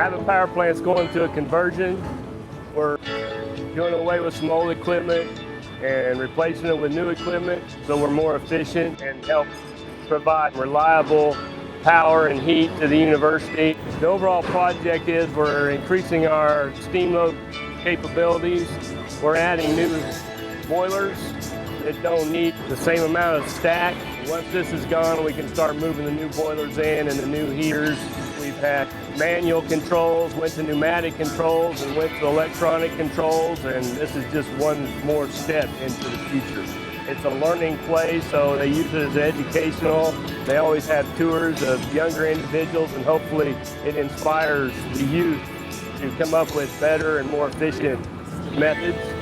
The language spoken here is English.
Abbott Power Plant's going through a conversion. We're doing away with some old equipment and replacing it with new equipment so we're more efficient and help provide reliable power and heat to the university. The overall project is we're increasing our steam load capabilities. We're adding new boilers that don't need the same amount of stack. Once this is gone, we can start moving the new boilers in and the new heaters. We've had manual controls, went to pneumatic controls, and went to electronic controls, and this is just one more step into the future. It's a learning place, so they use it as educational. They always have tours of younger individuals, and hopefully it inspires the youth to come up with better and more efficient methods.